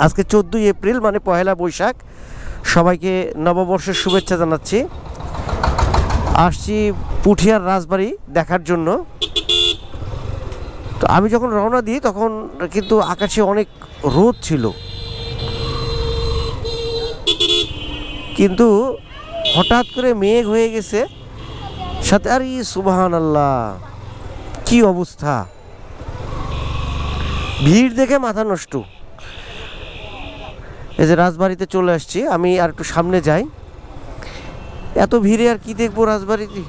আজকে 14ই এপ্রিল মানে পহেলা বৈশাখ। সবাইকে নববর্ষের শুভেচ্ছা জানাচ্ছি। আসছি পুঠিয়ার রাজবাড়ি দেখার জন্য। তো আমি যখন রওনা দিই তখন কিন্তু আকাশে অনেক রোদ ছিল, কিন্তু হঠাৎ করে মেঘ হয়ে গেছে সাথে। আর সুবহানাল্লাহ, কি অবস্থা! ভিড় দেখে মাথা নষ্ট। এই যে রাজবাড়িতে চলে আসছি আমি, আর একটু সামনে যাই। এত ভিড়ে আর কি দেখবো রাজবাড়িতে।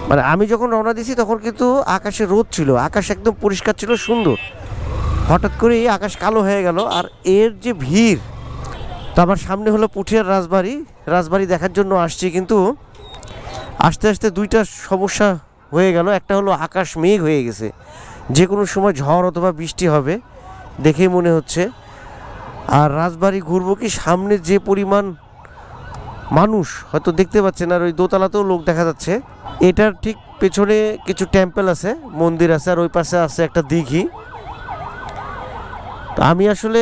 মানে আমি যখন রওনা দিয়েছি তখন কিন্তু আকাশে রোদ ছিল, আকাশ একদম পরিষ্কার ছিল, সুন্দর। হঠাৎ করেই আকাশ কালো হয়ে গেল, আর এর যে ভিড়। তো আমার সামনে হলো পুঠিয়ার রাজবাড়ি। রাজবাড়ি দেখার জন্য আসছি, কিন্তু আস্তে আস্তে দুইটা সমস্যা হয়ে গেল। একটা হলো আকাশ মেঘ হয়ে গেছে, যে কোনো সময় ঝড় অথবা বৃষ্টি হবে দেখেই মনে হচ্ছে। আর রাজবাড়ি ঘুরবো কি, সামনে যে পরিমাণ মানুষ হয়তো দেখতে পাচ্ছেন, আর ওই দোতলাতেও লোক দেখা যাচ্ছে। এটার ঠিক পেছনে কিছু টেম্পল আছে, মন্দির আছে, আর ওই পাশে আছে একটা দিঘি। তো আমি আসলে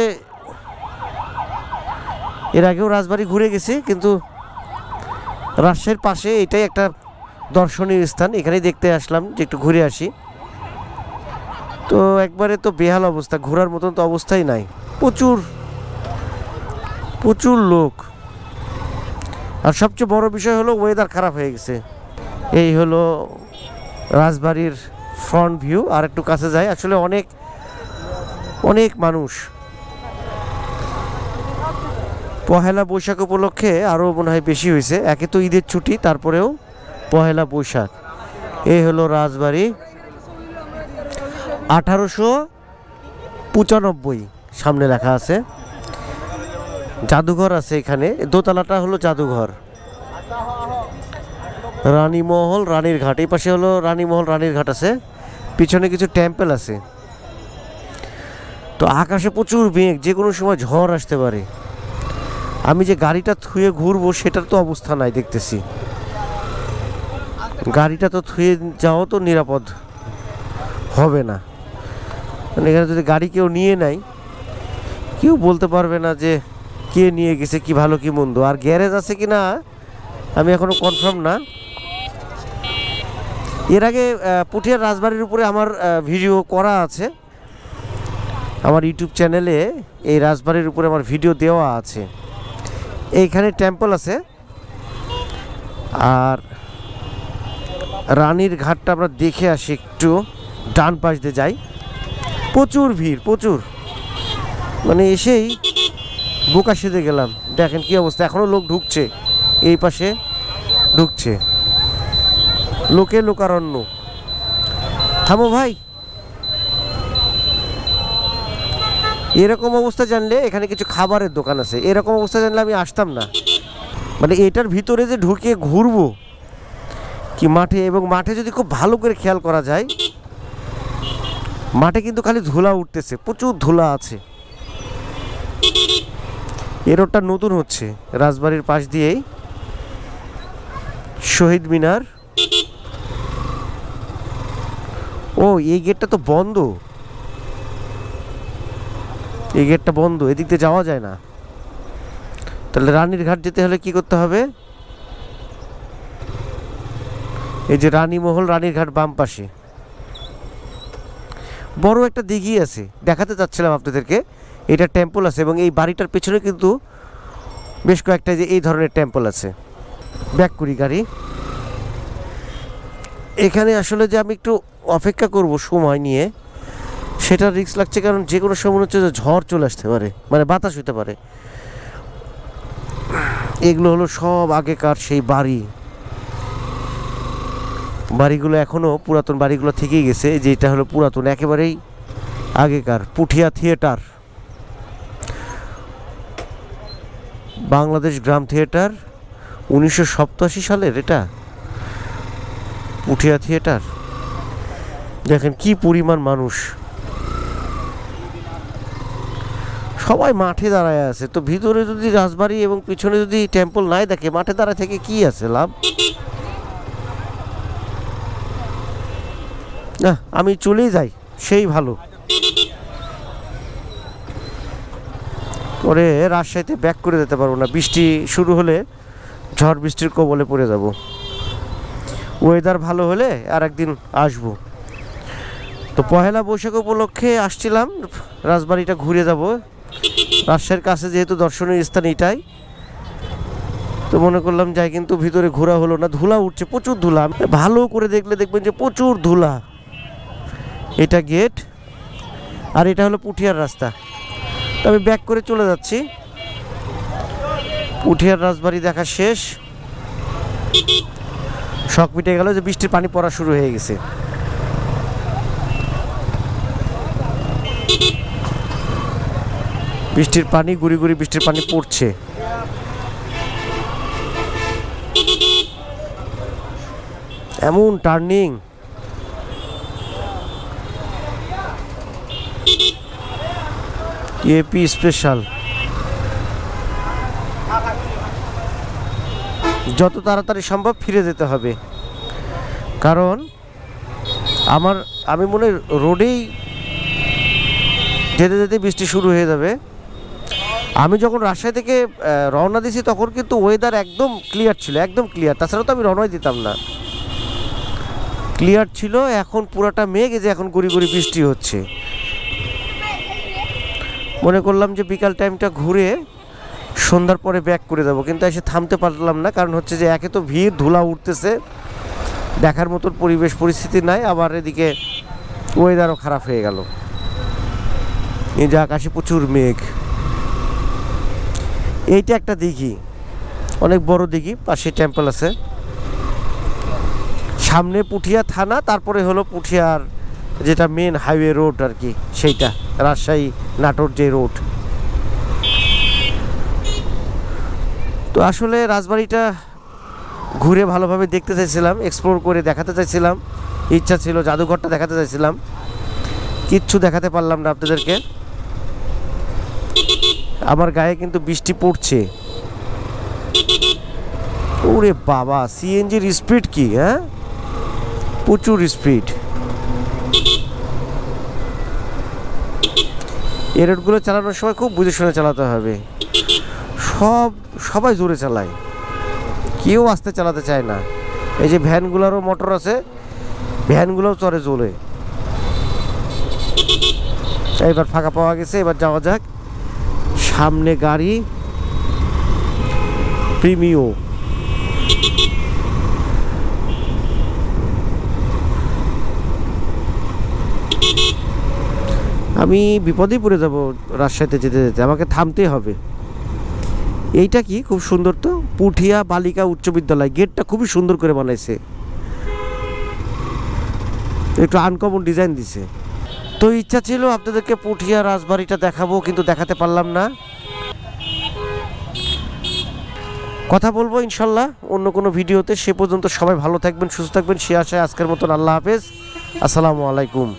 এর আগেও রাজবাড়ি ঘুরে গেছি, কিন্তু রাজশাহীর পাশে এটাই একটা দর্শনীয় স্থান, এখানেই দেখতে আসলাম যে একটু ঘুরে আসি। তো একবারে তো বেহাল অবস্থা, ঘোরার মতন তো অবস্থাই নাই। প্রচুর প্রচুর লোক। আর সবচেয়ে বড় বিষয় হলো ওয়েদার খারাপ হয়ে গেছে। এই হলো রাজবাড়ির ফ্রন্ট ভিউ। আর একটু কাছে যাই, আসলে অনেক অনেক মানুষ। পহেলা বৈশাখ উপলক্ষে আরও মনে হয় বেশি হয়েছে। একে তো ঈদের ছুটি, তারপরেও পহেলা বৈশাখ। এই হলো রাজবাড়ি, 1895 সামনে লেখা আছে। জাদুঘর আছে এখানে, দোতলাটা হলো জাদুঘর। রানীমহল, রানীর ঘাট, এই পাশে হলো রানীমহল, রানীর ঘাট আছে। পিছনে কিছু টেম্পল আছে। তো আকাশে প্রচুর মেঘ, যে কোনো সময় ঝড় আসতে পারে। আমি যে গাড়িটা থুয়ে ঘুরবো সেটার তো অবস্থা নাই দেখতেছি। গাড়িটা তো থুয়ে যাওয়া তো নিরাপদ হবে না, মানে এখানে যদি গাড়ি কেউ নিয়ে নেয়, কেউ বলতে পারবে না যে কে নিয়ে গেছে, কি ভালো কি মন্দ। আর গ্যারেজ আছে কি না আমি এখনো কনফার্ম না। এর আগে পুঠিয়ার রাজবাড়ির উপরে আমার ভিডিও করা আছে, আমার ইউটিউব চ্যানেলে এই রাজবাড়ির উপরে আমার ভিডিও দেওয়া আছে। এইখানে টেম্পল আছে। আর রানীর ঘাটটা আমরা দেখে আসি একটু, ডান পাশ দিয়ে যাই। প্রচুর ভিড়, প্রচুর, মানে এসেই বোকা সেজে গেলাম। দেখেন কি অবস্থা, এখনও লোক ঢুকছে, এই পাশে ঢুকছে, লোকে লোকারণ্য। থামো ভাই। এরকম অবস্থা জানলে, এখানে কিছু খাবারের দোকান আছে, এরকম অবস্থা জানলে আমি আসতাম না। মানে এটার ভিতরে যে ঢুকে ঘুরবো কি মাঠে, এবং মাঠে যদি খুব ভালো করে খেয়াল করা যায়, মাঠে কিন্তু খালি ধুলা উঠতেছে, প্রচুর ধুলা আছে। এই রোডটা নতুন হচ্ছে, রাজবাড়ির পাশ দিয়েই শহীদ মিনার। ও, এই গেটটা তো বন্ধ, এই গেটটা বন্ধ, এদিক দিয়ে যাওয়া যায় না। তাহলে রানীর ঘাট যেতে হলে কি করতে হবে? এই যে রানীমহল, রানীর ঘাট বাম পাশে বড় একটা দিঘি আছে, দেখাতে চাচ্ছিলাম আপনাদেরকে। এটা টেম্পল আছে, এবং এই বাড়িটার পেছনে কিন্তু বেশ কয়েকটা যে এই ধরনের টেম্পল আছে। ব্যাক করি গাড়ি। এখানে আসলে যে আমি একটু অপেক্ষা করব সময় নিয়ে, সেটা রিস্ক লাগছে, কারণ যে কোনো সময় হচ্ছে যে ঝড় চলে আসতে পারে, মানে বাতাস হতে পারে। এগুলো হলো সব আগেকার সেই বাড়ি, বাড়িগুলো এখনও পুরাতন বাড়িগুলো থেকেই গেছে। যে এটা হলো পুরাতন, একেবারেই আগেকার পুঠিয়া থিয়েটার, বাংলাদেশ গ্রাম থিয়েটার, 1987 সালের এটা পুঠিয়া থিয়েটার। দেখেন কি পরিমাণ মানুষ, সবাই মাঠে দাঁড়ায় আছে। তো ভিতরে যদি রাজবাড়ি এবং পিছনে যদি টেম্পল নাই দেখে, মাঠে দাঁড়ায় থেকে কি আছে লাভ? না, আমি চলেই যাই, সেই ভালো। পরে রাজশাহীতে ব্যাক করে যেতে পারবো না, বৃষ্টি শুরু হলে ঝড় বৃষ্টির কবলে পড়ে যাব। ওয়েদার ভালো হলে আর একদিন আসবো। তো পহেলা বৈশাখ উপলক্ষে আসছিলাম, রাজবাড়িটা ঘুরে যাব। রাজশাহীর কাছে যেহেতু দর্শনীয় স্থান এটাই, তো মনে করলাম যাই, কিন্তু ভিতরে ঘোরা হলো না, ধুলা উঠছে, প্রচুর ধুলা। ভালো করে দেখলে দেখবেন যে প্রচুর ধুলা। এটা গেট, আর এটা হলো পুঠিয়ার রাস্তা। তো আমি ব্যাক করে চলে যাচ্ছি। পুঠিয়ার রাজবাড়ি দেখা শেষ, শখ মিটে গেল যে বৃষ্টির পানি পড়া শুরু হয়ে গেছে। বৃষ্টির পানি, গুড়ি গুড়ি বৃষ্টির পানি পড়ছে। এমন টার্নিং, এপি স্পেশাল। যত তাড়াতাড়ি সম্ভব ফিরে যেতে হবে, কারণ আমি মনে রোডেই যেতে যেতে বৃষ্টি শুরু হয়ে যাবে। আমি যখন রাজশাহী থেকে রওনা দিয়েছি তখন কিন্তু ওয়েদার একদম ক্লিয়ার ছিল, একদম ক্লিয়ার। তাছাড়া তো আমি রওনাই দিতাম না, ক্লিয়ার ছিল। এখন পুরাটা মেঘ, যে এখন গুড়ি গুড়ি বৃষ্টি হচ্ছে। মনে করলাম যে বিকাল টাইমটা ঘুরে সন্ধ্যার পরে ব্যাক করে যাব, কিন্তু এসে থামতে পারলাম না। কারণ হচ্ছে যে একে তো ভিড়, ধুলা উঠতেছে, দেখার মতন পরিবেশ পরিস্থিতি নাই, আবার এদিকে ওয়েদারও খারাপ হয়ে গেল। এই যে আকাশে প্রচুর মেঘ। এইটা একটা দিঘি, অনেক বড় দিঘি, পাশে টেম্পল আছে। সামনে পুঠিয়া থানা, তারপরে হলো পুঠিয়ার যেটা মেন হাইওয়ে রোড আর কি, সেইটা রাজশাহী নাটোর যে রোড। তো আসলে রাজবাড়িটা ঘুরে ভালোভাবে দেখতে চাইছিলাম, এক্সপ্লোর করে দেখাতে চাইছিলাম, ইচ্ছা ছিল জাদুঘরটা দেখাতে চাইছিলাম, কিচ্ছু দেখাতে পারলাম না আপনাদেরকে। আমার গায়ে কিন্তু বৃষ্টি পড়ছে। ওরে বাবা, সিএনজির স্পিড কি! হ্যাঁ, প্রচুর স্পিড। এই রোডগুলো চালানোর সময় খুব বুঝে শুনে চালাতে হবে। সবাই জোরে চালায়, কেউ আস্তে চালাতে চায় না। এই যে ভ্যানগুলোরও মোটর আছে, ভ্যানগুলোও চড়ে চলে। এবার ফাঁকা পাওয়া গেছে, এবার যাওয়া যাক। সামনে গাড়ি প্রিমিও। আমি বিপদেই পড়ে যাব রাজশাহীতে যেতে যেতে, আমাকে থামতেই হবে। এইটা কি খুব সুন্দর, তো পুঠিয়া বালিকা উচ্চ বিদ্যালয়। গেটটা খুবই সুন্দর করে বানাইছে, একটু আনকমন ডিজাইন দিছে। তো ইচ্ছা ছিল আপনাদেরকে পুঠিয়া রাজবাড়িটা দেখাবো, কিন্তু দেখাতে পারলাম না। কথা বলবো ইনশাল্লাহ অন্য কোনো ভিডিওতে। সে পর্যন্ত সবাই ভালো থাকবেন, সুস্থ থাকবেন, সে আশায় আজকের মতন আল্লাহ হাফেজ, আসসালামু আলাইকুম।